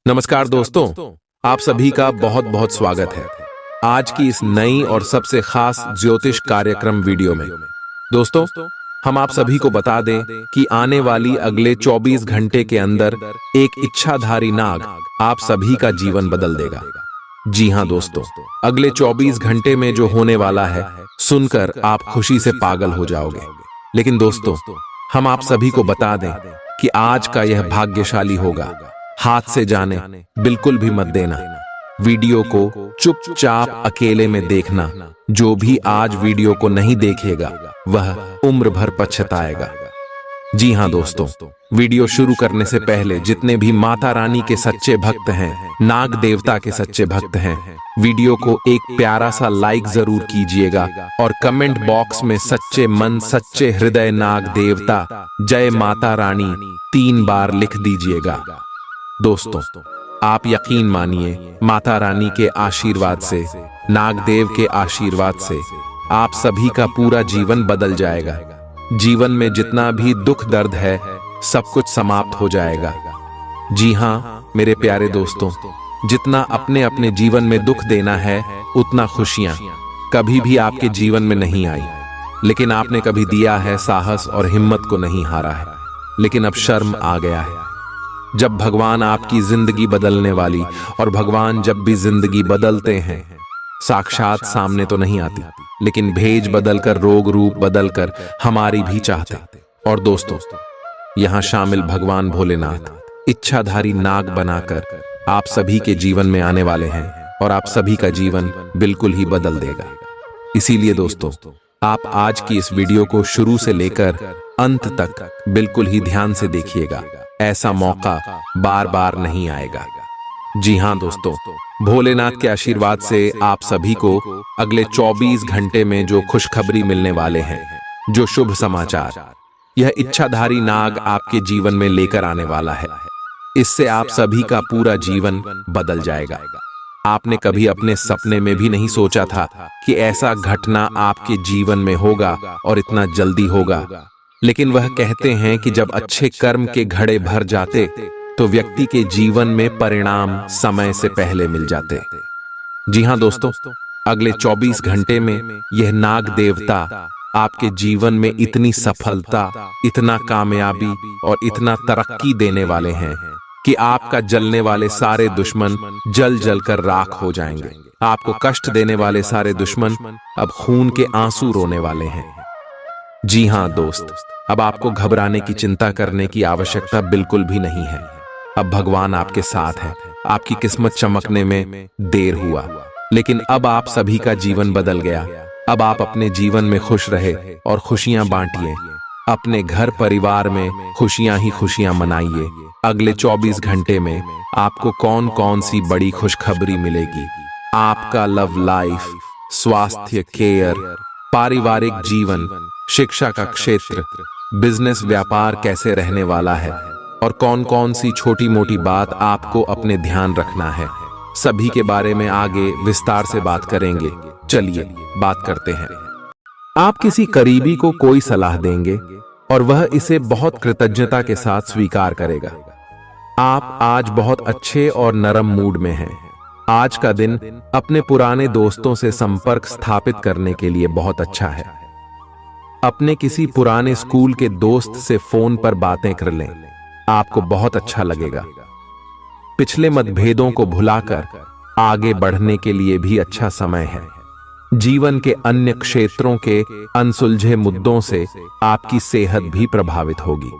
नमस्कार दोस्तों, आप सभी का बहुत बहुत स्वागत है आज की इस नई और सबसे खास ज्योतिष कार्यक्रम वीडियो में। दोस्तों, हम आप सभी को बता दें कि आने वाली अगले 24 घंटे के अंदर एक इच्छाधारी नाग आप सभी का जीवन बदल देगा। जी हां दोस्तों, अगले 24 घंटे में जो होने वाला है सुनकर आप खुशी से पागल हो जाओगे। लेकिन दोस्तों, हम आप सभी को बता दें कि आज का यह भाग्यशाली होगा। हाथ से जाने बिल्कुल भी मत देना। वीडियो को चुपचाप अकेले में देखना। जो भी आज वीडियो को नहीं देखेगा वह उम्र भर पछताएगा। जी हां दोस्तों, वीडियो शुरू करने से पहले जितने भी माता रानी के सच्चे भक्त हैं, नाग देवता के सच्चे भक्त हैं, वीडियो को एक प्यारा सा लाइक जरूर कीजिएगा और कमेंट बॉक्स में सच्चे मन सच्चे हृदय नाग देवता जय माता रानी 3 बार लिख दीजिएगा। दोस्तों, आप यकीन मानिए, माता रानी के आशीर्वाद से, नागदेव के आशीर्वाद से आप सभी का पूरा जीवन बदल जाएगा। जीवन में जितना भी दुख दर्द है सब कुछ समाप्त हो जाएगा। जी हां मेरे प्यारे दोस्तों, जितना अपने अपने जीवन में दुख देना है उतना खुशियां कभी भी आपके जीवन में नहीं आई। लेकिन आपने कभी दिया है साहस और हिम्मत को नहीं हारा है। लेकिन अब शर्म आ गया है। जब भगवान आपकी जिंदगी बदलने वाली, और भगवान जब भी जिंदगी बदलते हैं साक्षात सामने तो नहीं आती, लेकिन भेज बदलकर, रोग रूप बदलकर हमारी भी चाहते। और दोस्तों, यहां शामिल भगवान भोलेनाथ इच्छाधारी नाग बनाकर आप सभी के जीवन में आने वाले हैं और आप सभी का जीवन बिल्कुल ही बदल देगा। इसीलिए दोस्तों, आप आज की इस वीडियो को शुरू से लेकर अंत तक बिल्कुल ही ध्यान से देखिएगा। ऐसा मौका बार बार नहीं आएगा। जी हां दोस्तों, भोलेनाथ के आशीर्वाद से आप सभी को अगले 24 घंटे में जो खुशखबरी मिलने वाले हैं, जो शुभ समाचार यह इच्छाधारी नाग आपके जीवन में लेकर आने वाला है, इससे आप सभी का पूरा जीवन बदल जाएगा। आपने कभी अपने सपने में भी नहीं सोचा था कि ऐसा घटना आपके जीवन में होगा और इतना जल्दी होगा। लेकिन वह कहते हैं कि जब अच्छे कर्म के घड़े भर जाते तो व्यक्ति के जीवन में परिणाम समय से पहले मिल जाते। जी हां दोस्तों, अगले 24 घंटे में यह नाग देवता आपके जीवन में इतनी सफलता, इतना कामयाबी और इतना तरक्की देने वाले हैं कि आपका जलने वाले सारे दुश्मन जल जल कर राख हो जाएंगे। आपको कष्ट देने वाले सारे दुश्मन अब खून के आंसू रोने वाले हैं। जी हां दोस्त, अब आपको घबराने की, चिंता करने की आवश्यकता बिल्कुल भी नहीं है। अब भगवान आपके साथ है। आपकी किस्मत चमकने में देर हुआ, लेकिन अब आप सभी का जीवन बदल गया। अब आप अपने जीवन में खुश रहे और खुशियां बांटिए। अपने घर परिवार में खुशियां ही खुशियां मनाइए। अगले 24 घंटे में आपको कौन कौन सी बड़ी खुशखबरी मिलेगी? आपका लव लाइफ, स्वास्थ्य केयर, पारिवारिक जीवन, शिक्षा का क्षेत्र, बिजनेस व्यापार कैसे रहने वाला है और कौन कौन सी छोटी मोटी बात आपको अपने ध्यान रखना है, सभी के बारे में आगे विस्तार से बात करेंगे। चलिए बात करते हैं। आप किसी करीबी को कोई सलाह देंगे और वह इसे बहुत कृतज्ञता के साथ स्वीकार करेगा। आप आज बहुत अच्छे और नरम मूड में हैं। आज का दिन अपने पुराने दोस्तों से संपर्क स्थापित करने के लिए बहुत अच्छा है। अपने किसी पुराने स्कूल के दोस्त से फोन पर बातें कर लें, आपको बहुत अच्छा लगेगा। पिछले मतभेदों को भुलाकर आगे बढ़ने के लिए भी अच्छा समय है। जीवन के अन्य क्षेत्रों के अनसुलझे मुद्दों से आपकी सेहत भी प्रभावित होगी।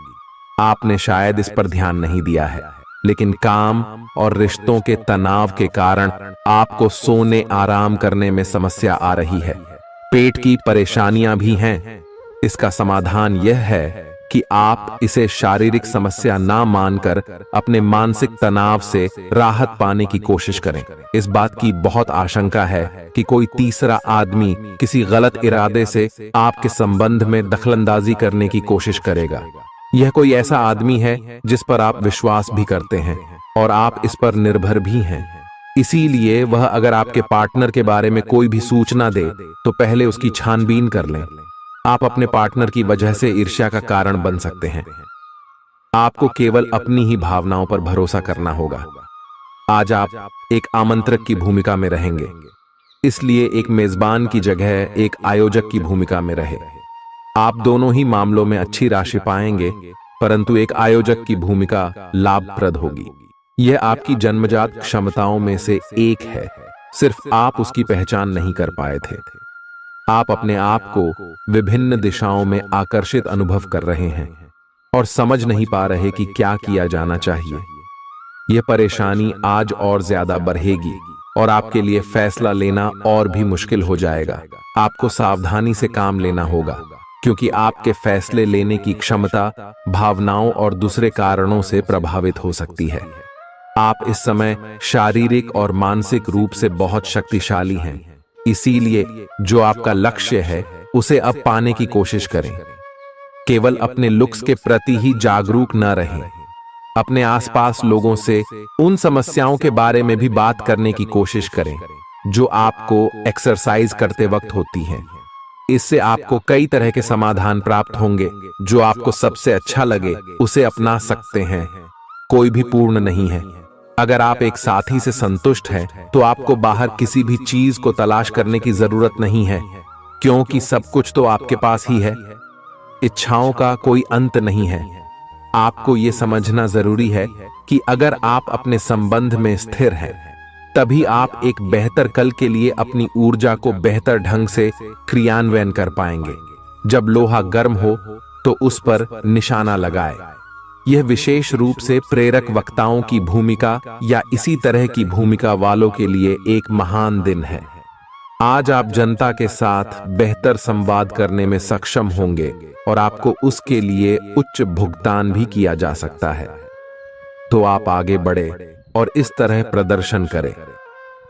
आपने शायद इस पर ध्यान नहीं दिया है, लेकिन काम और रिश्तों के तनाव के कारण आपको सोने आराम करने में समस्या आ रही है। पेट की परेशानियां भी हैं। इसका समाधान यह है कि आप इसे शारीरिक समस्या ना मानकर अपने मानसिक तनाव से राहत पाने की कोशिश करें। इस बात की बहुत आशंका है कि कोई तीसरा आदमी किसी गलत इरादे से आपके संबंध में दखलंदाजी करने की कोशिश करेगा। यह कोई ऐसा आदमी है जिस पर आप विश्वास भी करते हैं और आप इस पर निर्भर भी हैं। इसीलिए वह अगर आपके पार्टनर के बारे में कोई भी सूचना दे तो पहले उसकी छानबीन कर लें। आप अपने पार्टनर की वजह से ईर्ष्या का कारण बन सकते हैं। आपको केवल अपनी ही भावनाओं पर भरोसा करना होगा। आज आप एक आमंत्रक की भूमिका में रहेंगे, इसलिए एक मेजबान की जगह एक आयोजक की भूमिका में रहे। आप दोनों ही मामलों में अच्छी राशि पाएंगे, परंतु एक आयोजक की भूमिका लाभप्रद होगी। यह आपकी जन्मजात क्षमताओं में से एक है, सिर्फ आप उसकी पहचान नहीं कर पाए थे। आप अपने आप को विभिन्न दिशाओं में आकर्षित अनुभव कर रहे हैं और समझ नहीं पा रहे कि क्या किया जाना चाहिए। यह परेशानी आज और ज्यादा बढ़ेगी और आपके लिए फैसला लेना और भी मुश्किल हो जाएगा। आपको सावधानी से काम लेना होगा, क्योंकि आपके फैसले लेने की क्षमता भावनाओं और दूसरे कारणों से प्रभावित हो सकती है। आप इस समय शारीरिक और मानसिक रूप से बहुत शक्तिशाली हैं, इसीलिए जो आपका लक्ष्य है उसे अब पाने की कोशिश करें। केवल अपने लुक्स के प्रति ही जागरूक न रहें, अपने आसपास लोगों से उन समस्याओं के बारे में भी बात करने की कोशिश करें जो आपको एक्सरसाइज करते वक्त होती हैं। इससे आपको कई तरह के समाधान प्राप्त होंगे। जो आपको सबसे अच्छा लगे उसे अपना सकते हैं। कोई भी पूर्ण नहीं है। अगर आप एक साथी से संतुष्ट हैं तो आपको बाहर किसी भी चीज को तलाश करने की जरूरत नहीं है, क्योंकि सब कुछ तो आपके पास ही है। इच्छाओं का कोई अंत नहीं है। आपको यह समझना जरूरी है कि अगर आप अपने संबंध में स्थिर हैं, तभी आप एक बेहतर कल के लिए अपनी ऊर्जा को बेहतर ढंग से क्रियान्वयन कर पाएंगे। जब लोहा गर्म हो तो उस पर निशाना लगाए। यह विशेष रूप से प्रेरक वक्ताओं की भूमिका या इसी तरह की भूमिका वालों के लिए एक महान दिन है। आज आप जनता के साथ बेहतर संवाद करने में सक्षम होंगे और आपको उसके लिए उच्च भुगतान भी किया जा सकता है। तो आप आगे बढ़े और इस तरह प्रदर्शन करें।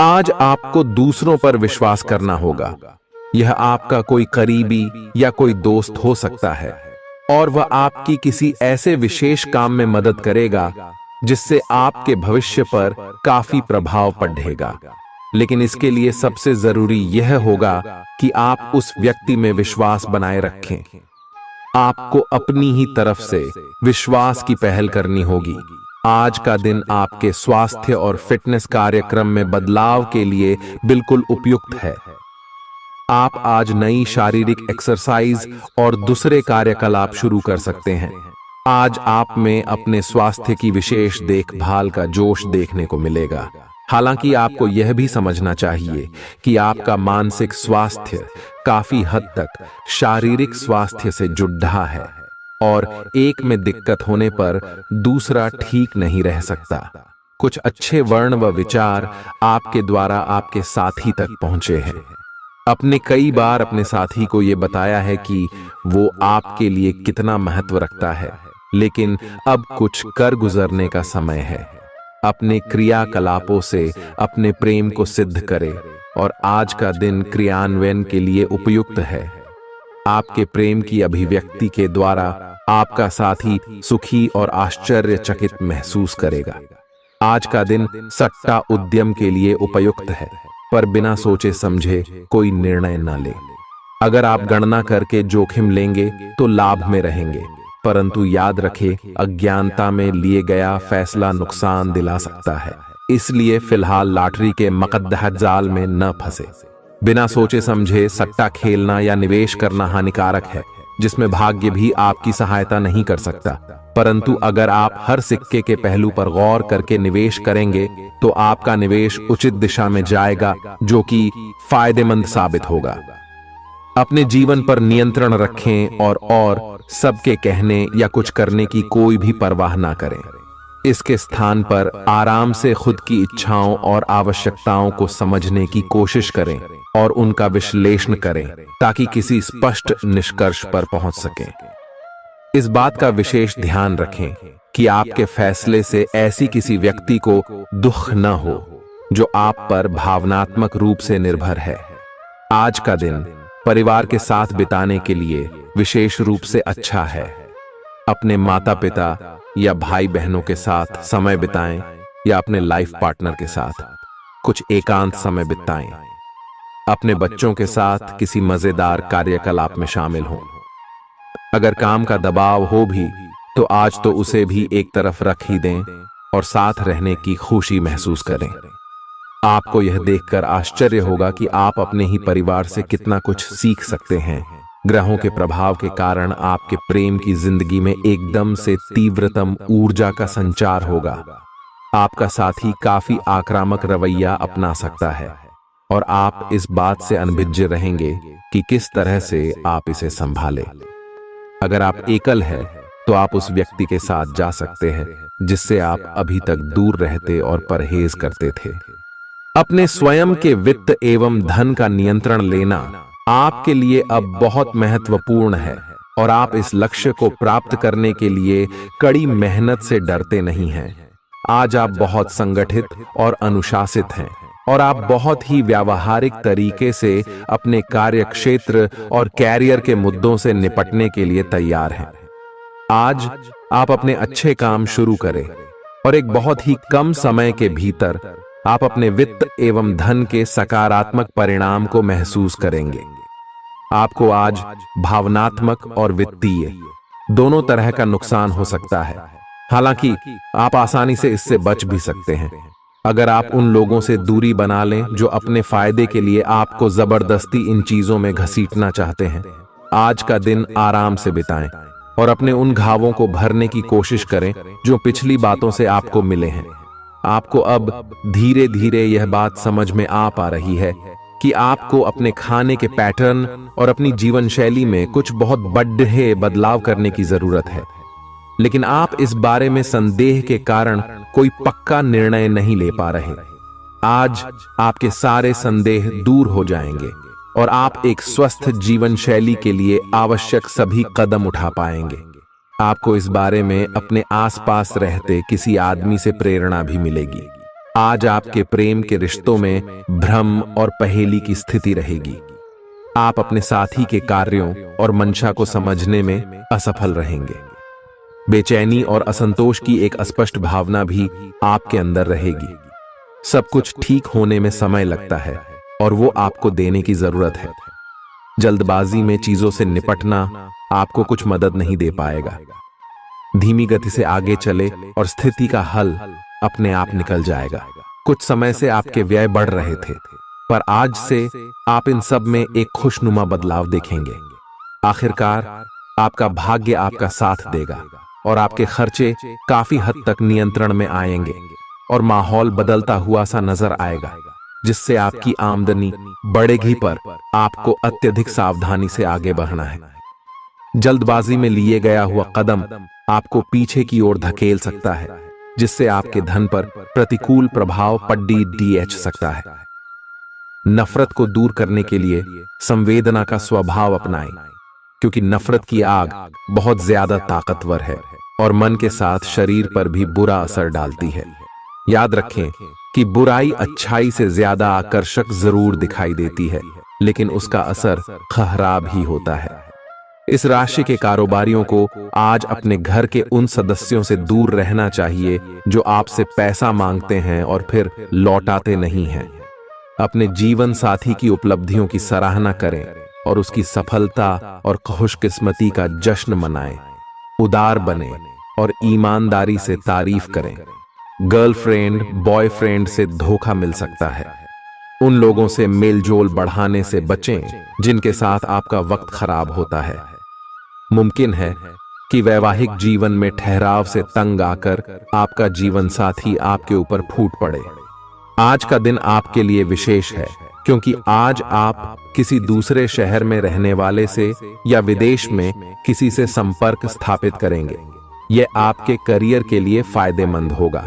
आज आपको दूसरों पर विश्वास करना होगा। यह आपका कोई करीबी या कोई दोस्त हो सकता है और वह आपकी किसी ऐसे विशेष काम में मदद करेगा जिससे आपके भविष्य पर काफी प्रभाव पड़ेगा। लेकिन इसके लिए सबसे जरूरी यह होगा कि आप उस व्यक्ति में विश्वास बनाए रखें। आपको अपनी ही तरफ से विश्वास की पहल करनी होगी। आज का दिन आपके स्वास्थ्य और फिटनेस कार्यक्रम में बदलाव के लिए बिल्कुल उपयुक्त है। आप आज नई शारीरिक एक्सरसाइज और दूसरे कार्यकलाप शुरू कर सकते हैं। आज आप में अपने स्वास्थ्य की विशेष देखभाल का जोश देखने को मिलेगा। हालांकि आपको यह भी समझना चाहिए कि आपका मानसिक स्वास्थ्य काफी हद तक शारीरिक स्वास्थ्य से जुड़ा है और एक में दिक्कत होने पर दूसरा ठीक नहीं रह सकता। कुछ अच्छे वर्ण व विचार आपके द्वारा आपके साथी तक पहुंचे हैं। अपने कई बार अपने साथी को यह बताया है कि वो आपके लिए कितना महत्व रखता है, लेकिन अब कुछ कर गुजरने का समय है। अपने क्रियाकलापों से अपने प्रेम को सिद्ध करें और आज का दिन क्रियान्वयन के लिए उपयुक्त है। आपके प्रेम की अभिव्यक्ति के द्वारा आपका साथी सुखी और आश्चर्यचकित महसूस करेगा। आज का दिन सट्टा उद्यम के लिए उपयुक्त है, पर बिना सोचे समझे कोई निर्णय न ले। अगर आप गणना करके जोखिम लेंगे तो लाभ में रहेंगे, परंतु याद रखें, अज्ञानता में लिए गया फैसला नुकसान दिला सकता है। इसलिए फिलहाल लॉटरी के मकद्दर जाल में न फंसे। बिना सोचे समझे सट्टा खेलना या निवेश करना हानिकारक है, जिसमें भाग्य भी आपकी सहायता नहीं कर सकता। परंतु अगर आप हर सिक्के के पहलू पर गौर करके निवेश करेंगे तो आपका निवेश उचित दिशा में जाएगा, जो कि फायदेमंद साबित होगा। अपने जीवन पर नियंत्रण रखें और सबके कहने या कुछ करने की कोई भी परवाह ना करें। इसके स्थान पर आराम से खुद की इच्छाओं और आवश्यकताओं को समझने की कोशिश करें और उनका विश्लेषण करें, ताकि किसी स्पष्ट निष्कर्ष पर पहुंच सकें। इस बात का विशेष ध्यान रखें कि आपके फैसले से ऐसी किसी व्यक्ति को दुख न हो जो आप पर भावनात्मक रूप से निर्भर है। आज का दिन परिवार के साथ बिताने के लिए विशेष रूप से अच्छा है। अपने माता पिता या भाई बहनों के साथ समय बिताएं या अपने लाइफ पार्टनर के साथ कुछ एकांत समय बिताएं। अपने बच्चों के साथ किसी मजेदार कार्यकलाप में शामिल हों। अगर काम का दबाव हो भी तो आज तो उसे भी एक तरफ रख ही दें और साथ रहने की खुशी महसूस करें। आपको यह देखकर आश्चर्य होगा कि आप अपने ही परिवार से कितना कुछ सीख सकते हैं। ग्रहों के प्रभाव के कारण आपके प्रेम की जिंदगी में एकदम से तीव्रतम ऊर्जा का संचार होगा। आपका साथी काफी आक्रामक रवैया अपना सकता है और आप इस बात से अनभिज्ञ रहेंगे कि किस तरह से आप इसे संभालें। अगर आप एकल हैं, तो आप उस व्यक्ति के साथ जा सकते हैं जिससे आप अभी तक दूर रहते और परहेज करते थे। अपने स्वयं के वित्त एवं धन का नियंत्रण लेना आपके लिए अब बहुत महत्वपूर्ण है और आप इस लक्ष्य को प्राप्त करने के लिए कड़ी मेहनत से डरते नहीं हैं। आज आप बहुत संगठित और अनुशासित हैं और आप बहुत ही व्यावहारिक तरीके से अपने कार्यक्षेत्र और कैरियर के मुद्दों से निपटने के लिए तैयार हैं। आज आप अपने अच्छे काम शुरू करें और एक बहुत ही कम समय के भीतर आप अपने वित्त एवं धन के सकारात्मक परिणाम को महसूस करेंगे। आपको आज भावनात्मक और वित्तीय दोनों तरह का नुकसान हो सकता है। हालांकि आप आसानी से इससे बच भी सकते हैं अगर आप उन लोगों से दूरी बना लें जो अपने फायदे के लिए आपको जबरदस्ती इन चीजों में घसीटना चाहते हैं। आज का दिन आराम से बिताएं और अपने उन घावों को भरने की कोशिश करें जो पिछली बातों से आपको मिले हैं। आपको अब धीरे धीरे यह बात समझ में आ पा रही है कि आपको अपने खाने के पैटर्न और अपनी जीवन शैली में कुछ बहुत बड़े बदलाव करने की जरूरत है, लेकिन आप इस बारे में संदेह के कारण कोई पक्का निर्णय नहीं ले पा रहे। आज आपके सारे संदेह दूर हो जाएंगे और आप एक स्वस्थ जीवन शैली के लिए आवश्यक सभी कदम उठा पाएंगे। आपको इस बारे में अपने आसपास रहते किसी आदमी से प्रेरणा भी मिलेगी। आज आपके प्रेम के रिश्तों में भ्रम और पहेली की स्थिति रहेगी। आप अपने साथी के कार्यों और मंशा को समझने में असफल रहेंगे। बेचैनी और असंतोष की एक अस्पष्ट भावना भी आपके अंदर रहेगी। सब कुछ ठीक होने में समय लगता है और वो आपको देने की जरूरत है। जल्दबाजी में चीजों से निपटना आपको कुछ मदद नहीं दे पाएगा। धीमी गति से आगे चले और स्थिति का हल अपने आप निकल जाएगा। कुछ समय से आपके व्यय बढ़ रहे थे, पर आज से आप इन सब में एक खुशनुमा बदलाव देखेंगे। आखिरकार आपका भाग्य आपका साथ देगा और आपके खर्चे काफी हद तक नियंत्रण में आएंगे और माहौल बदलता हुआ सा नजर आएगा, जिससे आपकी आमदनी बढ़ेगी, पर आपको अत्यधिक सावधानी से आगे बढ़ना है। जल्दबाजी में लिए गया हुआ कदम आपको पीछे की ओर धकेल सकता है, जिससे आपके धन पर प्रतिकूल प्रभाव पड़ सकता है। नफरत को दूर करने के लिए संवेदना का स्वभाव अपनाएं, क्योंकि नफरत की आग बहुत ज्यादा ताकतवर है और मन के साथ शरीर पर भी बुरा असर डालती है। याद रखें कि बुराई अच्छाई से ज्यादा आकर्षक जरूर दिखाई देती है, लेकिन उसका असर खराब ही होता है। इस राशि के कारोबारियों को आज अपने घर के उन सदस्यों से दूर रहना चाहिए जो आपसे पैसा मांगते हैं और फिर लौटाते नहीं हैं। अपने जीवन साथी की उपलब्धियों की सराहना करें और उसकी सफलता और खुशकिस्मती का जश्न मनाएं। उदार बने और ईमानदारी से तारीफ करें। गर्लफ्रेंड बॉयफ्रेंड से धोखा मिल सकता है। उन लोगों से मेलजोल बढ़ाने से बचें जिनके साथ आपका वक्त खराब होता है। मुमकिन है कि वैवाहिक जीवन में ठहराव से तंग आकर आपका जीवन साथी आपके ऊपर फूट पड़े। आज का दिन आपके लिए विशेष है, क्योंकि आज आप किसी दूसरे शहर में रहने वाले से या विदेश में किसी से संपर्क स्थापित करेंगे। यह आपके करियर के लिए फायदेमंद होगा।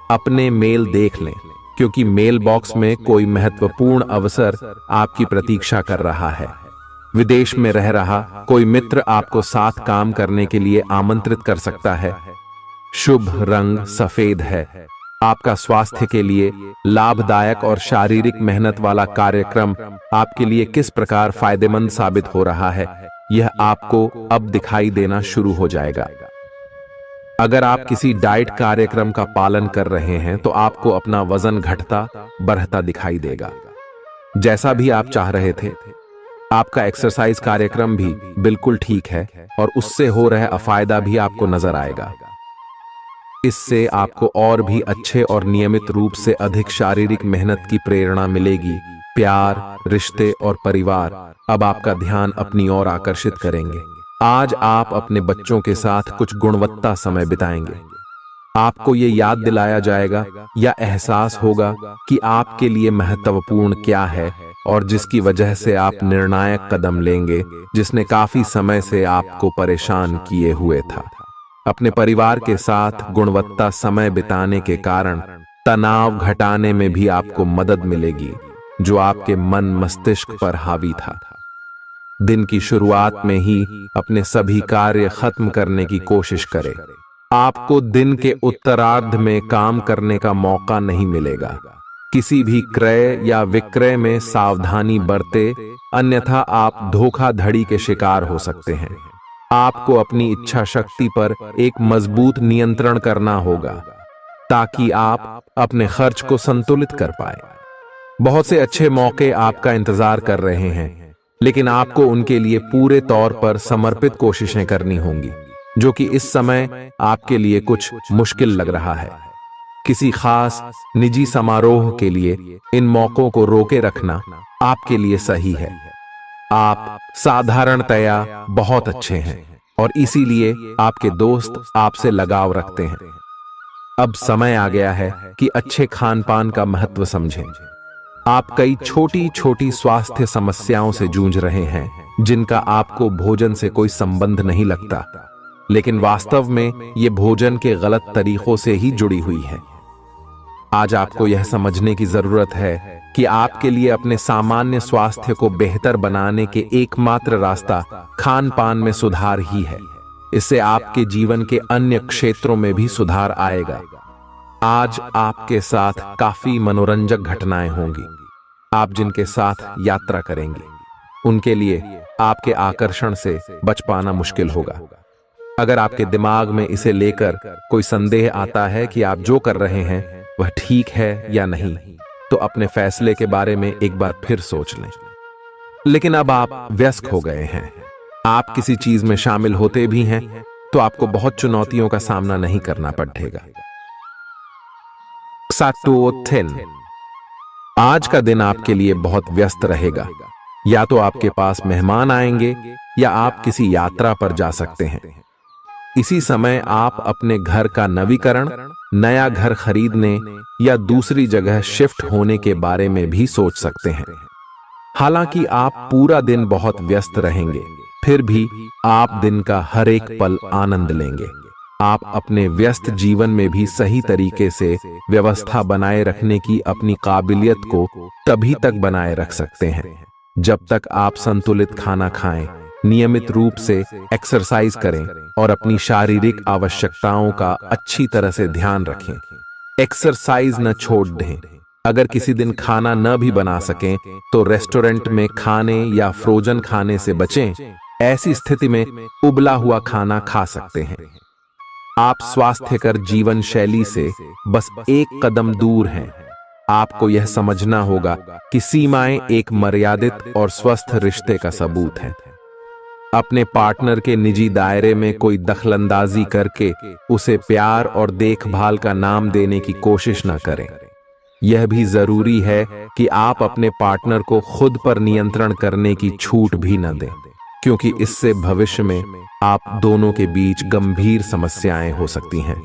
अपने मेल देख लें, क्योंकि मेल बॉक्स में कोई महत्वपूर्ण अवसर आपकी प्रतीक्षा कर रहा है। विदेश में रह रहा कोई मित्र आपको साथ काम करने के लिए आमंत्रित कर सकता है। शुभ रंग सफेद है। आपका स्वास्थ्य के लिए लाभदायक और शारीरिक मेहनत वाला कार्यक्रम आपके लिए किस प्रकार फायदेमंद साबित हो रहा है, यह आपको अब दिखाई देना शुरू हो जाएगा। अगर आप किसी डाइट कार्यक्रम का पालन कर रहे हैं तो आपको अपना वजन घटता बढ़ता दिखाई देगा। जैसा भी आप चाह रहे थे, आपका एक्सरसाइज कार्यक्रम भी बिल्कुल ठीक है और उससे हो रहा अफायदा भी आपको नजर आएगा। इससे आपको और भी अच्छे और नियमित रूप से अधिक शारीरिक मेहनत की प्रेरणा मिलेगी। प्यार, रिश्ते और परिवार अब आपका ध्यान अपनी ओर आकर्षित करेंगे। आज आप अपने बच्चों के साथ कुछ गुणवत्ता समय बिताएंगे। आपको ये याद दिलाया जाएगा या एहसास होगा कि आपके लिए महत्वपूर्ण क्या है और जिसकी वजह से आप निर्णायक कदम लेंगे, जिसने काफी समय से आपको परेशान किए हुए था। अपने परिवार के साथ गुणवत्ता समय बिताने के कारण तनाव घटाने में भी आपको मदद मिलेगी, जो आपके मन मस्तिष्क पर हावी था। दिन की शुरुआत में ही अपने सभी कार्य खत्म करने की कोशिश करें। आपको दिन के उत्तरार्ध में काम करने का मौका नहीं मिलेगा। किसी भी क्रय या विक्रय में सावधानी बरते, अन्यथा आप धोखाधड़ी के शिकार हो सकते हैं। आपको अपनी इच्छा शक्ति पर एक मजबूत नियंत्रण करना होगा ताकि आप अपने खर्च को संतुलित कर पाए। बहुत से अच्छे मौके आपका इंतजार कर रहे हैं, लेकिन आपको उनके लिए पूरे तौर पर समर्पित कोशिशें करनी होंगी, जो कि इस समय आपके लिए कुछ मुश्किल लग रहा है। किसी खास निजी समारोह के लिए इन मौकों को रोके रखना आपके लिए सही है। आप साधारणतया बहुत अच्छे हैं और इसीलिए आपके दोस्त आपसे लगाव रखते हैं। अब समय आ गया है कि अच्छे खान पान का महत्व समझें। आप कई छोटी छोटी स्वास्थ्य समस्याओं से जूझ रहे हैं, जिनका आपको भोजन से कोई संबंध नहीं लगता, लेकिन वास्तव में ये भोजन के गलत तरीकों से ही जुड़ी हुई है। आज आपको यह समझने की जरूरत है कि आपके लिए अपने सामान्य स्वास्थ्य को बेहतर बनाने के एकमात्र रास्ता खान पान में सुधार ही है। इससे आपके जीवन के अन्य क्षेत्रों में भी सुधार आएगा। आज आपके साथ काफी मनोरंजक घटनाएं होंगी। आप जिनके साथ यात्रा करेंगे, उनके लिए आपके आकर्षण से बच पाना मुश्किल होगा। अगर आपके दिमाग में इसे लेकर कोई संदेह आता है कि आप जो कर रहे हैं वह ठीक है या नहीं, तो अपने फैसले के बारे में एक बार फिर सोच लें। लेकिन अब आप व्यस्त हो गए हैं। आप किसी चीज में शामिल होते भी हैं तो आपको बहुत चुनौतियों का सामना नहीं करना पड़ेगा। आज का दिन आपके लिए बहुत व्यस्त रहेगा। या तो आपके पास मेहमान आएंगे या आप किसी यात्रा पर जा सकते हैं। इसी समय आप अपने घर का नवीकरण, नया घर खरीदने या दूसरी जगह शिफ्ट होने के बारे में भी सोच सकते हैं। हालांकि आप पूरा दिन बहुत व्यस्त रहेंगे, फिर भी आप दिन का हर एक पल आनंद लेंगे। आप अपने व्यस्त जीवन में भी सही तरीके से व्यवस्था बनाए रखने की अपनी काबिलियत को तभी तक बनाए रख सकते हैं जब तक आप संतुलित खाना खाएं, नियमित रूप से एक्सरसाइज करें और अपनी शारीरिक आवश्यकताओं का अच्छी तरह से ध्यान रखें। एक्सरसाइज न छोड़ दें। अगर किसी दिन खाना न भी बना सकें तो रेस्टोरेंट में खाने या फ्रोजन खाने से बचें। ऐसी स्थिति में उबला हुआ खाना खा सकते हैं। आप स्वास्थ्यकर जीवन शैली से बस एक कदम दूर हैं। आपको यह समझना होगा कि सीमाएं एक मर्यादित और स्वस्थ रिश्ते का सबूत हैं। अपने पार्टनर के निजी दायरे में कोई दखलंदाजी करके उसे प्यार और देखभाल का नाम देने की कोशिश न करें। यह भी जरूरी है कि आप अपने पार्टनर को खुद पर नियंत्रण करने की छूट भी न दें, क्योंकि इससे भविष्य में आप दोनों के बीच गंभीर समस्याएं हो सकती हैं।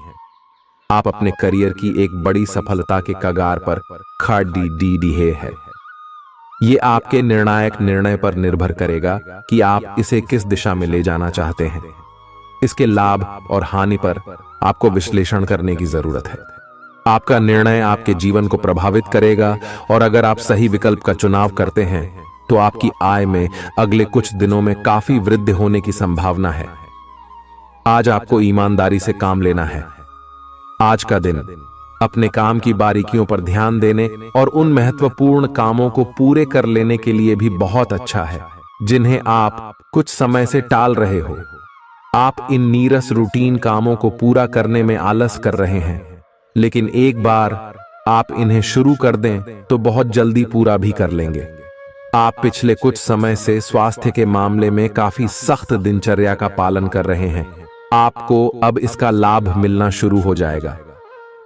आप अपने करियर की एक बड़ी सफलता के कगार पर खड़ी है। ये आपके निर्णायक निर्णय पर निर्भर करेगा कि आप इसे किस दिशा में ले जाना चाहते हैं। इसके लाभ और हानि पर आपको विश्लेषण करने की जरूरत है। आपका निर्णय आपके जीवन को प्रभावित करेगा और अगर आप सही विकल्प का चुनाव करते हैं तो आपकी आय में अगले कुछ दिनों में काफी वृद्धि होने की संभावना है। आज आपको ईमानदारी से काम लेना है। आज का दिन अपने काम की बारीकियों पर ध्यान देने और उन महत्वपूर्ण कामों को पूरे कर लेने के लिए भी बहुत अच्छा है जिन्हें आप कुछ समय से टाल रहे हो। आप इन नीरस रूटीन कामों को पूरा करने में आलस कर रहे हैं, लेकिन एक बार आप इन्हें शुरू कर दें तो बहुत जल्दी पूरा भी कर लेंगे। आप पिछले कुछ समय से स्वास्थ्य के मामले में काफी सख्त दिनचर्या का पालन कर रहे हैं, आपको अब इसका लाभ मिलना शुरू हो जाएगा।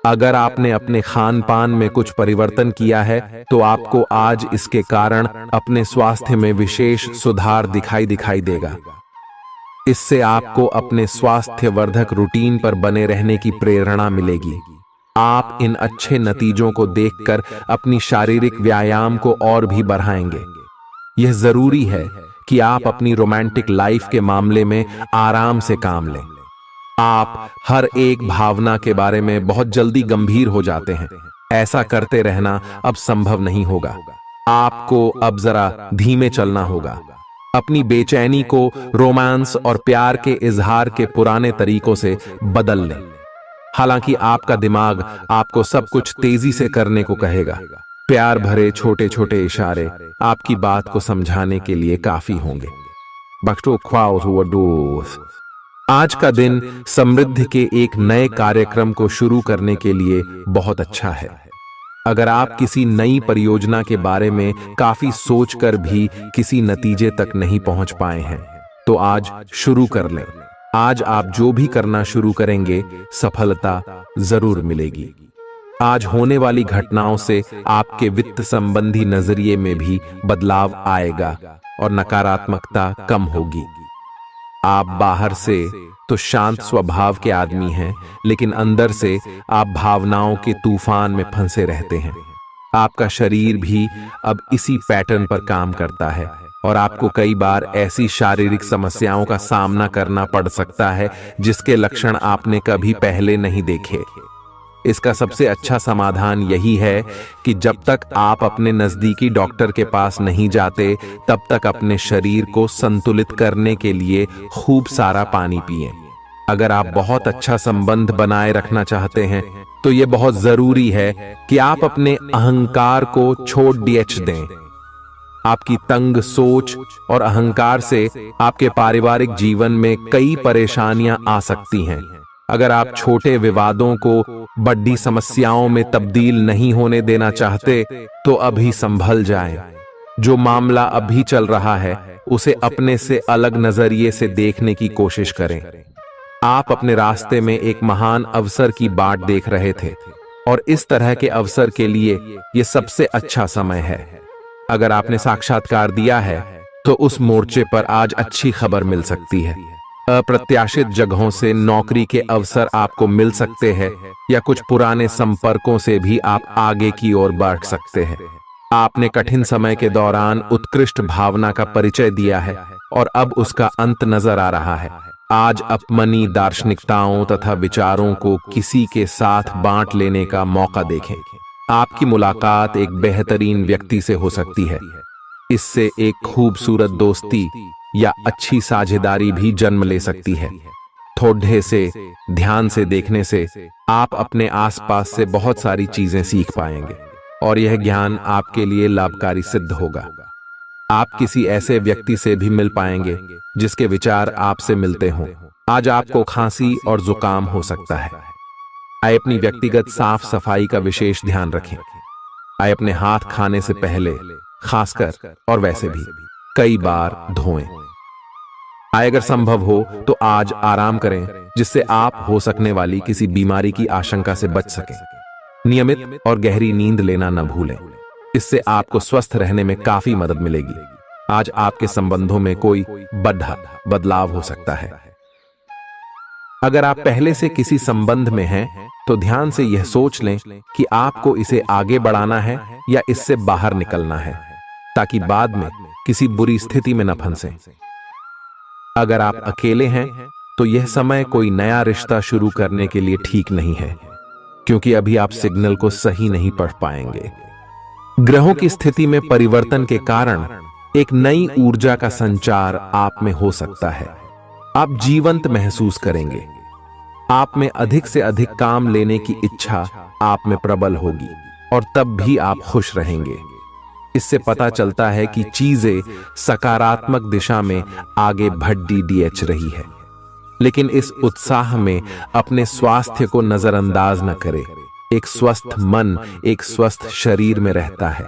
अगर आपने अपने खान पान में कुछ परिवर्तन किया है तो आपको आज इसके कारण अपने स्वास्थ्य में विशेष सुधार दिखाई देगा। इससे आपको अपने स्वास्थ्यवर्धक रूटीन पर बने रहने की प्रेरणा मिलेगी। आप इन अच्छे नतीजों को देखकर अपनी शारीरिक व्यायाम को और भी बढ़ाएंगे। यह जरूरी है कि आप अपनी रोमांटिक लाइफ के मामले में आराम से काम लें। आप हर एक भावना के बारे में बहुत जल्दी गंभीर हो जाते हैं। ऐसा करते रहना अब संभव नहीं होगा। आपको अब जरा धीमे चलना होगा। अपनी बेचैनी को रोमांस और प्यार के इजहार के पुराने तरीकों से बदल लें। हालांकि आपका दिमाग आपको सब कुछ तेजी से करने को कहेगा। प्यार भरे छोटे छोटे इशारे आपकी बात को समझाने के लिए काफी होंगे। आज का दिन समृद्धि के एक नए कार्यक्रम को शुरू करने के लिए बहुत अच्छा है। अगर आप किसी नई परियोजना के बारे में काफी सोचकर भी किसी नतीजे तक नहीं पहुंच पाए हैं तो आज शुरू कर लें। आज आप जो भी करना शुरू करेंगे सफलता जरूर मिलेगी। आज होने वाली घटनाओं से आपके वित्त संबंधी नजरिए में भी बदलाव आएगा और नकारात्मकता कम होगी। आप बाहर से तो शांत स्वभाव के आदमी हैं, लेकिन अंदर से आप भावनाओं के तूफान में फंसे रहते हैं। आपका शरीर भी अब इसी पैटर्न पर काम करता है और आपको कई बार ऐसी शारीरिक समस्याओं का सामना करना पड़ सकता है जिसके लक्षण आपने कभी पहले नहीं देखे। इसका सबसे अच्छा समाधान यही है कि जब तक आप अपने नजदीकी डॉक्टर के पास नहीं जाते तब तक अपने शरीर को संतुलित करने के लिए खूब सारा पानी पिएं। अगर आप बहुत अच्छा संबंध बनाए रखना चाहते हैं तो यह बहुत जरूरी है कि आप अपने अहंकार को छोड़ दें। आपकी तंग सोच और अहंकार से आपके पारिवारिक जीवन में कई परेशानियां आ सकती हैं। अगर आप छोटे विवादों को बड़ी समस्याओं में तब्दील नहीं होने देना चाहते तो अभी संभल जाएं। जो मामला अभी चल रहा है उसे अपने से अलग नजरिए से देखने की कोशिश करें। आप अपने रास्ते में एक महान अवसर की बाट देख रहे थे और इस तरह के अवसर के लिए यह सबसे अच्छा समय है। अगर आपने साक्षात्कार दिया है तो उस मोर्चे पर आज अच्छी खबर मिल सकती है। अप्रत्याशित जगहों से नौकरी के अवसर आपको मिल सकते हैं या कुछ पुराने संपर्कों से भी आप आगे की ओर बढ़ सकते हैं। आपने कठिन समय के दौरान उत्कृष्ट भावना का परिचय दिया है और अब उसका अंत नजर आ रहा है। आज अपनी दार्शनिकताओं तथा विचारों को किसी के साथ बांट लेने का मौका देखें। आपकी मुलाकात एक बेहतरीन व्यक्ति से हो सकती है। इससे एक खूबसूरत दोस्ती या अच्छी साझेदारी भी जन्म ले सकती है। थोड़े से ध्यान से देखने से आप अपने आसपास से बहुत सारी चीजें सीख पाएंगे और यह ज्ञान आपके लिए लाभकारी सिद्ध होगा। आप किसी ऐसे व्यक्ति से भी मिल पाएंगे जिसके विचार आपसे मिलते हों। आज आपको खांसी और जुकाम हो सकता है। आइए अपनी व्यक्तिगत साफ सफाई का विशेष ध्यान रखें। आइए अपने हाथ खाने से पहले खासकर और वैसे भी कई बार धोएं। आइए अगर संभव हो तो आज आराम करें जिससे आप हो सकने वाली किसी बीमारी की आशंका से बच सकें। नियमित और गहरी नींद लेना न भूलें। इससे आपको स्वस्थ रहने में काफी मदद मिलेगी। आज आपके संबंधों में कोई बड़ा बदलाव हो सकता है। अगर आप पहले से किसी संबंध में हैं तो ध्यान से यह सोच लें कि आपको इसे आगे बढ़ाना है या इससे बाहर निकलना है, ताकि बाद में किसी बुरी स्थिति में न फंसें। अगर आप अकेले हैं तो यह समय कोई नया रिश्ता शुरू करने के लिए ठीक नहीं है, क्योंकि अभी आप सिग्नल को सही नहीं पढ़ पाएंगे। ग्रहों की स्थिति में परिवर्तन के कारण एक नई ऊर्जा का संचार आप में हो सकता है। आप जीवंत महसूस करेंगे। आप में अधिक से अधिक काम लेने की इच्छा आप में प्रबल होगी और तब भी आप खुश रहेंगे। इससे पता चलता है कि चीजें सकारात्मक दिशा में आगे बढ़ रही है। लेकिन इस उत्साह में अपने स्वास्थ्य को नजरअंदाज न करें। एक स्वस्थ मन एक स्वस्थ शरीर में रहता है।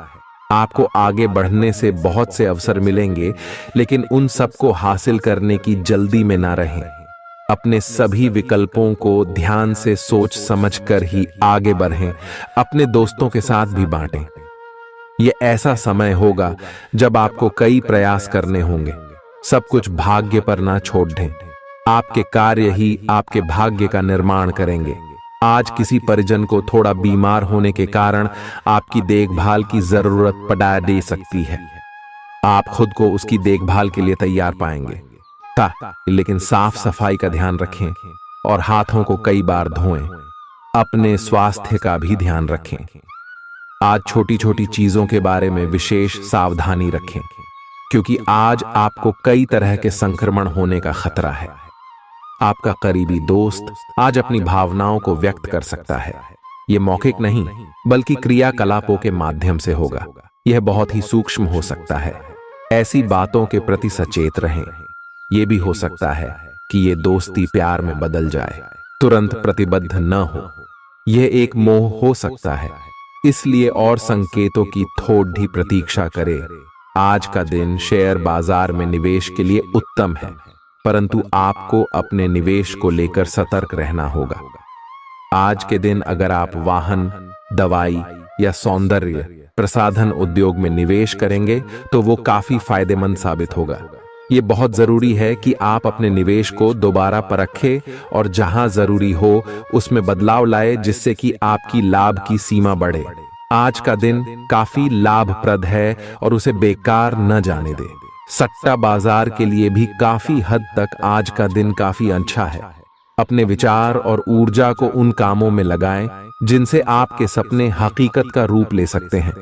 आपको आगे बढ़ने से बहुत से अवसर मिलेंगे, लेकिन उन सब को हासिल करने की जल्दी में ना रहें। अपने सभी विकल्पों को ध्यान से सोच समझकर ही आगे बढ़ें। अपने दोस्तों के साथ भी बांटें। ये ऐसा समय होगा जब आपको कई प्रयास करने होंगे। सब कुछ भाग्य पर ना छोड़ दें। आपके कार्य ही आपके भाग्य का निर्माण करेंगे। आज किसी परिजन को थोड़ा बीमार होने के कारण आपकी देखभाल की जरूरत पड़ा दे सकती है। आप खुद को उसकी देखभाल के लिए तैयार पाएंगे। लेकिन साफ सफाई का ध्यान रखें और हाथों को कई बार धोएं। अपने स्वास्थ्य का भी ध्यान रखें। आज छोटी छोटी चीजों के बारे में विशेष सावधानी रखें, क्योंकि आज आपको कई तरह के संक्रमण होने का खतरा है। आपका करीबी दोस्त आज अपनी भावनाओं को व्यक्त कर सकता है। यह मौखिक नहीं, बल्कि क्रियाकलापों के माध्यम से होगा। यह बहुत ही सूक्ष्म हो सकता है। ऐसी बातों के प्रति सचेत रहें। यह भी हो सकता है कि यह दोस्ती प्यार में बदल जाए। तुरंत प्रतिबद्ध न हो। यह एक मोह हो सकता है, इसलिए और संकेतों की थोड़ी प्रतीक्षा करें। आज का दिन शेयर बाजार में निवेश के लिए उत्तम है, परंतु आपको अपने निवेश को लेकर सतर्क रहना होगा। आज के दिन अगर आप वाहन, दवाई या सौंदर्य प्रसाधन उद्योग में निवेश करेंगे तो वो काफी फायदेमंद साबित होगा। ये बहुत जरूरी है कि आप अपने निवेश को दोबारा परखें और जहां जरूरी हो उसमें बदलाव लाए, जिससे कि आपकी लाभ की सीमा बढ़े। आज का दिन काफी लाभप्रद है और उसे बेकार न जाने दें। सट्टा बाजार के लिए भी काफी हद तक आज का दिन काफी अच्छा है। अपने विचार और ऊर्जा को उन कामों में लगाएं जिनसे आपके सपने हकीकत का रूप ले सकते हैं।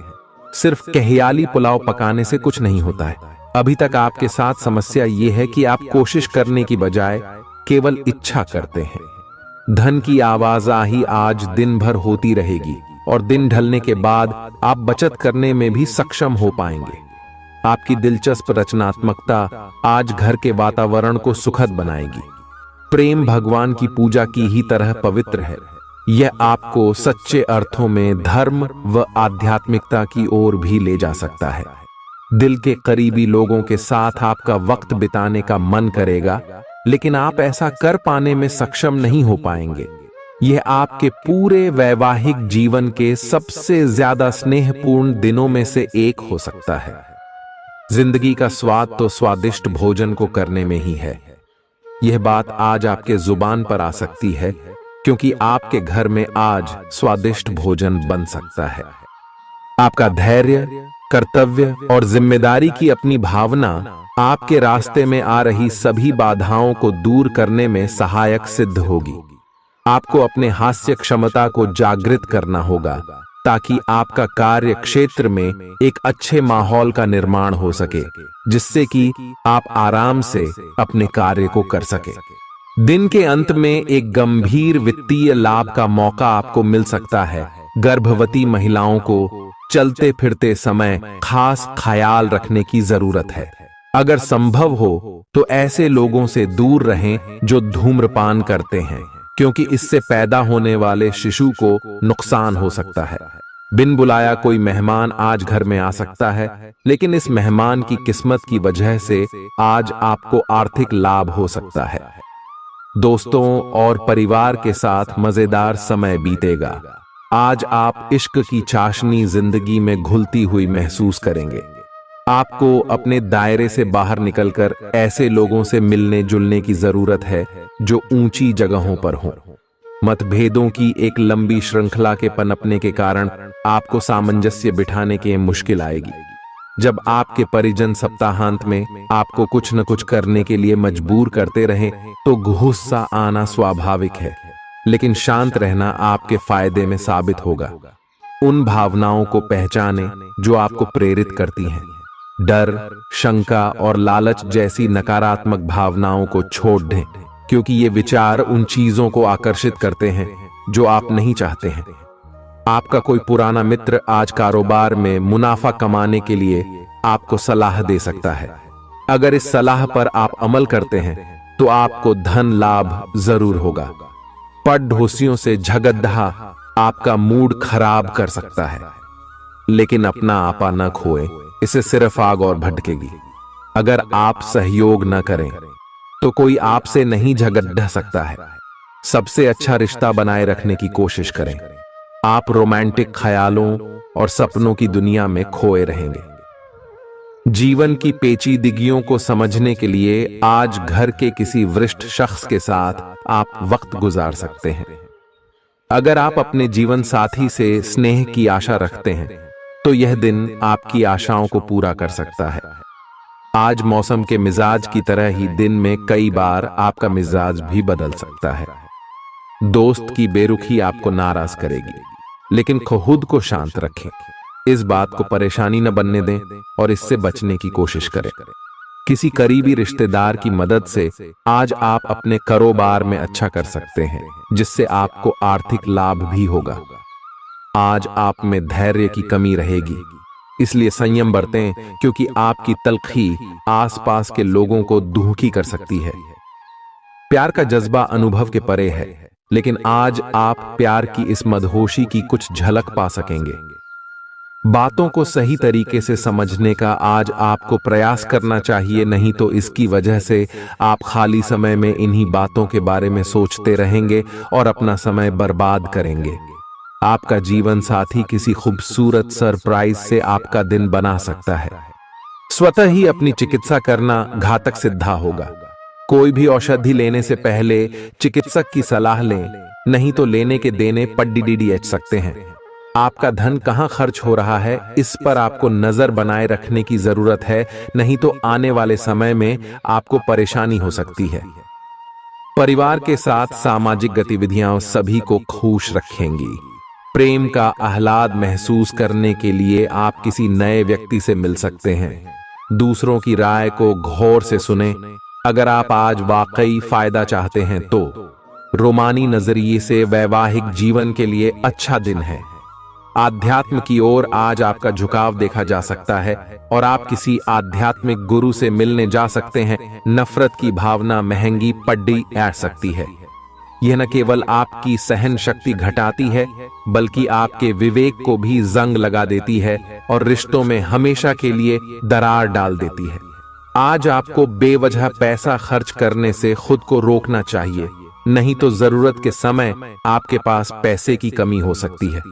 सिर्फ कहियाली पुलाव पकाने से कुछ नहीं होता है। अभी तक आपके साथ समस्या यह है कि आप कोशिश करने की बजाय केवल इच्छा करते हैं। धन की आवाजाही आज दिन भर होती रहेगी और दिन ढलने के बाद आप बचत करने में भी सक्षम हो पाएंगे। आपकी दिलचस्प रचनात्मकता आज घर के वातावरण को सुखद बनाएगी। प्रेम भगवान की पूजा की ही तरह पवित्र है। यह आपको सच्चे अर्थों में धर्म व आध्यात्मिकता की ओर भी ले जा सकता है। दिल के करीबी लोगों के साथ आपका वक्त बिताने का मन करेगा, लेकिन आप ऐसा कर पाने में सक्षम नहीं हो पाएंगे। यह आपके पूरे वैवाहिक जीवन के सबसे ज्यादा स्नेहपूर्ण दिनों में से एक हो सकता है। जिंदगी का स्वाद तो स्वादिष्ट भोजन को करने में ही है। यह बात आज आपके जुबान पर आ सकती है, क्योंकि आपके घर में आज स्वादिष्ट भोजन बन सकता है। आपका धैर्य, कर्तव्य और जिम्मेदारी की अपनी भावना आपके रास्ते में आ रही सभी बाधाओं को दूर करने में सहायक सिद्ध होगी। आपको अपने हास्य क्षमता को जागृत करना होगा, ताकि आपका कार्य क्षेत्र में एक अच्छे माहौल का निर्माण हो सके, जिससे कि आप आराम से अपने कार्य को कर सके। दिन के अंत में एक गंभीर वित्तीय लाभ का मौका आपको मिल सकता है। गर्भवती महिलाओं को चलते फिरते समय खास ख्याल रखने की जरूरत है। अगर संभव हो तो ऐसे लोगों से दूर रहें जो धूम्रपान करते हैं, क्योंकि इससे पैदा होने वाले शिशु को नुकसान हो सकता है। बिन बुलाया कोई मेहमान आज घर में आ सकता है, लेकिन इस मेहमान की किस्मत की वजह से आज आपको आर्थिक लाभ हो सकता है। दोस्तों और परिवार के साथ मजेदार समय बीतेगा। आज आप इश्क की चाशनी जिंदगी में घुलती हुई महसूस करेंगे। आपको अपने दायरे से बाहर निकलकर ऐसे लोगों से मिलने जुलने की जरूरत है जो ऊंची जगहों पर हों। मतभेदों की एक लंबी श्रृंखला के पनपने के कारण आपको सामंजस्य बिठाने की मुश्किल आएगी। जब आपके परिजन सप्ताहांत में आपको कुछ न कुछ करने के लिए मजबूर करते रहें तो गुस्सा आना स्वाभाविक है, लेकिन शांत रहना आपके फायदे में साबित होगा। उन भावनाओं को पहचानें जो आपको प्रेरित करती हैं। डर, शंका और लालच जैसी नकारात्मक भावनाओं को छोड़ दें, क्योंकि ये विचार उन चीजों को आकर्षित करते हैं जो आप नहीं चाहते हैं। आपका कोई पुराना मित्र आज कारोबार में मुनाफा कमाने के लिए आपको सलाह दे सकता है। अगर इस सलाह पर आप अमल करते हैं तो आपको धन लाभ जरूर होगा। पड़ोसियों से झगड़ा आपका मूड खराब कर सकता है, लेकिन अपना आपा न खोएं, इससे सिर्फ आग और भड़केगी। अगर आप सहयोग न करें तो कोई आपसे नहीं झगड़ सकता है। सबसे अच्छा रिश्ता बनाए रखने की कोशिश करें। आप रोमांटिक ख्यालों और सपनों की दुनिया में खोए रहेंगे। जीवन की पेचीदगियों को समझने के लिए आज घर के किसी वरिष्ठ शख्स के साथ आप वक्त गुजार सकते हैं। अगर आप अपने जीवन साथी से स्नेह की आशा रखते हैं तो यह दिन आपकी आशाओं को पूरा कर सकता है। आज मौसम के मिजाज की तरह ही दिन में कई बार आपका मिजाज भी बदल सकता है। दोस्त की बेरुखी आपको नाराज करेगी, लेकिन खुद को शांत रखें। इस बात को परेशानी न बनने दें और इससे बचने की कोशिश करें। किसी करीबी रिश्तेदार की मदद से आज आप अपने कारोबार में अच्छा कर सकते हैं, जिससे आपको आर्थिक लाभ भी होगा। आज आप में धैर्य की कमी रहेगी, इसलिए संयम बरतें, क्योंकि आपकी तल्खी आसपास के लोगों को दुखी कर सकती है। प्यार का जज्बा अनुभव के परे है, लेकिन आज आप प्यार की इस मदहोशी की कुछ झलक पा सकेंगे। बातों को सही तरीके से समझने का आज आपको प्रयास करना चाहिए, नहीं तो इसकी वजह से आप खाली समय में इन्हीं बातों के बारे में सोचते रहेंगे और अपना समय बर्बाद करेंगे। आपका जीवन साथी किसी खूबसूरत सरप्राइज से आपका दिन बना सकता है। स्वतः ही अपनी चिकित्सा करना घातक सिद्धा होगा। कोई भी औषधि लेने से पहले चिकित्सक की सलाह लें, नहीं तो लेने के देने पड्डीडीएच सकते हैं। आपका धन कहां खर्च हो रहा है, इस पर आपको नजर बनाए रखने की जरूरत है, नहीं तो आने वाले समय में आपको परेशानी हो सकती है। परिवार के साथ सामाजिक गतिविधियां सभी को खुश रखेंगी। प्रेम का आह्लाद महसूस करने के लिए आप किसी नए व्यक्ति से मिल सकते हैं। दूसरों की राय को गौर से सुने। अगर आप आज वाकई फायदा चाहते हैं तो रोमानी नजरिए से वैवाहिक जीवन के लिए अच्छा दिन है। आध्यात्म की ओर आज आपका झुकाव देखा जा सकता है और आप किसी आध्यात्मिक गुरु से मिलने जा सकते हैं। नफरत की भावना महंगी पड्डी ऐड सकती है। यह न केवल आपकी सहन शक्ति घटाती है, बल्कि आपके विवेक को भी जंग लगा देती है और रिश्तों में हमेशा के लिए दरार डाल देती है। आज आपको बेवजह पैसा खर्च करने से खुद को रोकना चाहिए, नहीं तो जरूरत के समय आपके पास पैसे की कमी हो सकती है।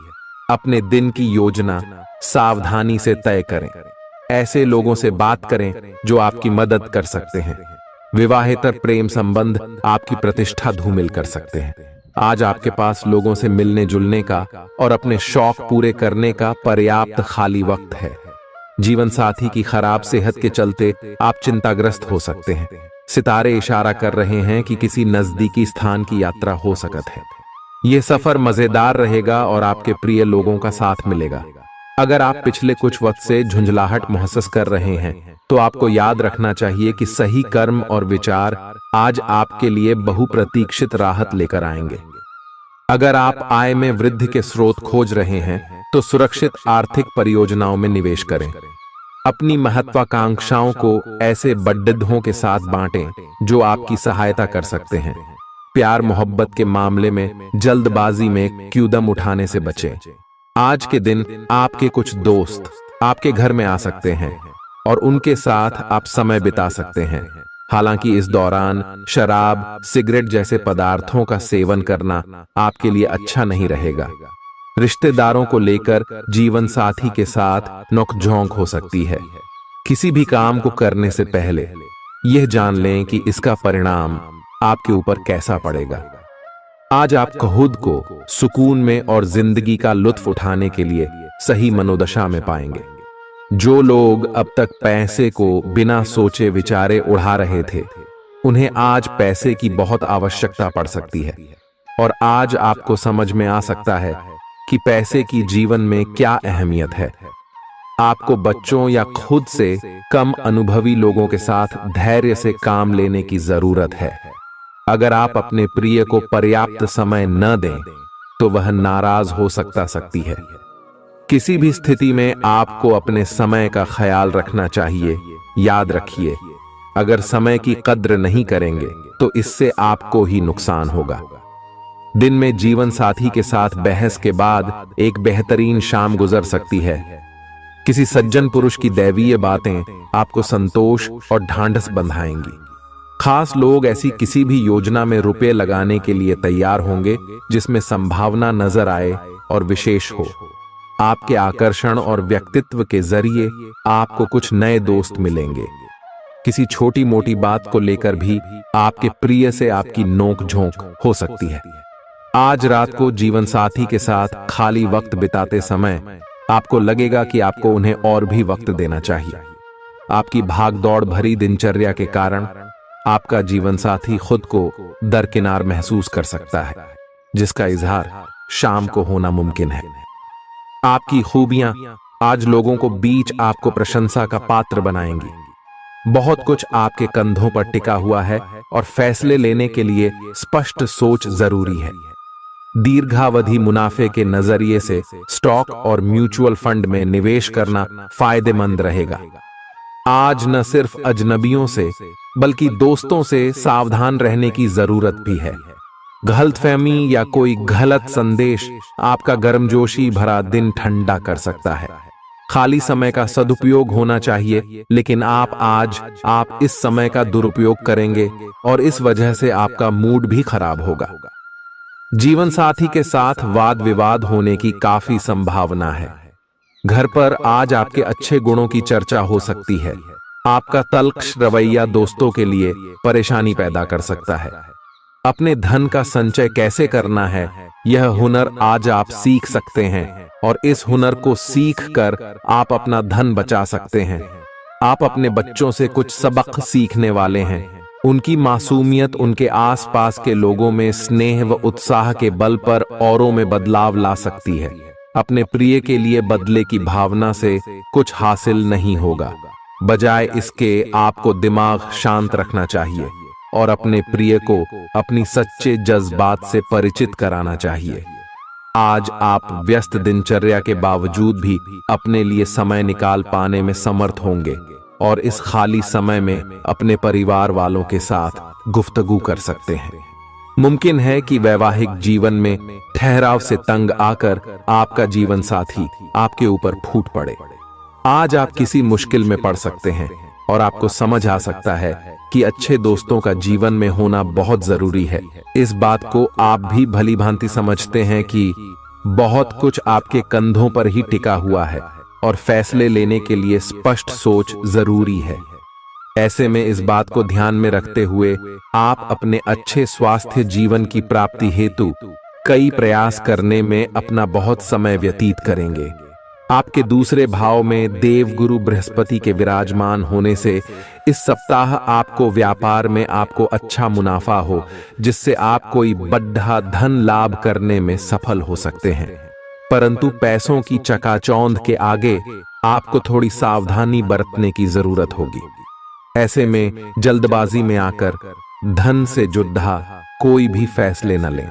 अपने दिन की योजना सावधानी से तय करें। ऐसे लोगों से बात करें जो आपकी मदद कर सकते हैं। विवाहेतर प्रेम संबंध आपकी प्रतिष्ठा धूमिल कर सकते हैं। आज आपके पास लोगों से मिलने जुलने का और अपने शौक पूरे करने का पर्याप्त खाली वक्त है। जीवन साथी की खराब सेहत के चलते आप चिंताग्रस्त हो सकते हैं। सितारे इशारा कर रहे हैं कि किसी नजदीकी स्थान की यात्रा हो सकती है। यह सफर मजेदार रहेगा और आपके प्रिय लोगों का साथ मिलेगा। अगर आप पिछले कुछ वक्त से झुंझलाहट महसूस कर रहे हैं तो आपको याद रखना चाहिए कि सही कर्म और विचार आज आपके लिए बहुप्रतीक्षित राहत लेकर आएंगे। अगर आप आय में वृद्धि के स्रोत खोज रहे हैं तो सुरक्षित आर्थिक परियोजनाओं में निवेश करें। अपनी महत्वाकांक्षाओं को ऐसे बड्ढों के साथ बांटें जो आपकी सहायता कर सकते हैं। प्यार मोहब्बत के मामले में जल्दबाजी में कदम उठाने से बचें। आज के दिन आपके कुछ दोस्त आपके घर में आ सकते हैं और उनके साथ आप समय बिता सकते हैं। हालांकि इस दौरान शराब, सिगरेट जैसे पदार्थों का सेवन करना आपके लिए अच्छा नहीं रहेगा। रिश्तेदारों को लेकर जीवन साथी के साथ नोकझोंक हो सकती है। किसी भी काम को करने से पहले यह जान लें कि इसका परिणाम आपके ऊपर कैसा पड़ेगा। आज आप खुद को सुकून में और जिंदगी का लुत्फ उठाने के लिए सही मनोदशा में पाएंगे। जो लोग अब तक पैसे को बिना सोचे विचारे उड़ा रहे थे, उन्हें आज पैसे की बहुत आवश्यकता पड़ सकती है और आज आपको समझ में आ सकता है कि पैसे की जीवन में क्या अहमियत है। आपको बच्चों या खुद से कम अनुभवी लोगों के साथ धैर्य से काम लेने की जरूरत है। अगर आप अपने प्रिय को पर्याप्त समय न दें तो वह नाराज हो सकती है। किसी भी स्थिति में आपको अपने समय का ख्याल रखना चाहिए। याद रखिए, अगर समय की कद्र नहीं करेंगे तो इससे आपको ही नुकसान होगा। दिन में जीवन साथी के साथ बहस के बाद एक बेहतरीन शाम गुजर सकती है। किसी सज्जन पुरुष की दैवीय बातें आपको संतोष और ढांढस बंधाएंगी। खास लोग ऐसी किसी भी योजना में रुपए लगाने के लिए तैयार होंगे जिसमें संभावना नजर आए और विशेष हो। आपके आकर्षण और व्यक्तित्व के जरिए आपको कुछ नए दोस्त मिलेंगे। किसी छोटी मोटी बात को लेकर भी आपके प्रिय से आपकी नोक झोंक हो सकती है। आज रात को जीवन साथी के साथ खाली वक्त बिताते समय आपको लगेगा कि आपको उन्हें और भी वक्त देना चाहिए। आपकी भागदौड़ भरी दिनचर्या के कारण आपका जीवन साथी खुद को दरकिनार महसूस कर सकता है, जिसका इजहार शाम को होना मुमकिन है। आपकी खूबियां आज लोगों को बीच आपको प्रशंसा का पात्र बनाएंगी। बहुत कुछ आपके कंधों पर टिका हुआ है और फैसले लेने के लिए स्पष्ट सोच जरूरी है। दीर्घावधि मुनाफे के नजरिए से स्टॉक और म्यूचुअल फंड में निवेश करना फायदेमंद रहेगा। आज न सिर्फ अजनबियों से बल्कि दोस्तों से सावधान रहने की जरूरत भी है। गलतफहमी या कोई गलत संदेश आपका गर्मजोशी भरा दिन ठंडा कर सकता है। खाली समय का सदुपयोग होना चाहिए, लेकिन आप इस समय का दुरुपयोग करेंगे और इस वजह से आपका मूड भी खराब होगा। जीवन साथी के साथ वाद विवाद होने की काफी संभावना है। घर पर आज आपके अच्छे गुणों की चर्चा हो सकती है। आपका तल्ख रवैया दोस्तों के लिए परेशानी पैदा कर सकता है। अपने धन का संचय कैसे करना है, यह हुनर आज आप सीख सकते हैं और इस हुनर को सीख कर आप अपना धन बचा सकते हैं। आप अपने बच्चों से कुछ सबक सीखने वाले हैं। उनकी मासूमियत उनके आसपास के लोगों में स्नेह व उत्साह के बल पर औरों में बदलाव ला सकती है। अपने प्रिय के लिए बदले की भावना से कुछ हासिल नहीं होगा। बजाय इसके आपको दिमाग शांत रखना चाहिए और अपने प्रिय को अपनी सच्चे जज्बात से परिचित कराना चाहिए। आज आप व्यस्त दिनचर्या के बावजूद भी अपने लिए समय निकाल पाने में समर्थ होंगे और इस खाली समय में अपने परिवार वालों के साथ गुफ्तगू कर सकते हैं। मुमकिन है कि वैवाहिक जीवन में ठहराव से तंग आकर आपका जीवन साथी आपके ऊपर फूट पड़े। आज आप किसी मुश्किल में पड़ सकते हैं और आपको समझ आ सकता है कि अच्छे दोस्तों का जीवन में होना बहुत जरूरी है। इस बात को आप भी भली भांति समझते हैं कि बहुत कुछ आपके कंधों पर ही टिका हुआ है और फैसले लेने के लिए स्पष्ट सोच जरूरी है। ऐसे में इस बात को ध्यान में रखते हुए आप अपने अच्छे स्वास्थ्य जीवन की प्राप्ति हेतु कई प्रयास करने में अपना बहुत समय व्यतीत करेंगे। आपके दूसरे भाव में देवगुरु बृहस्पति के विराजमान होने से इस सप्ताह आपको व्यापार में आपको अच्छा मुनाफा हो, जिससे आप कोई बड़ा धन लाभ करने में सफल हो सकते हैं। परंतु पैसों की चकाचौंध के आगे आपको थोड़ी सावधानी बरतने की जरूरत होगी। ऐसे में जल्दबाजी में आकर धन से जुड़ा कोई भी फैसले न लें।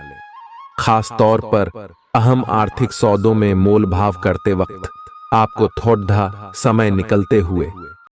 खास तौर पर अहम आर्थिक सौदों में मोल भाव करते वक्त आपको थोड़ा समय निकलते हुए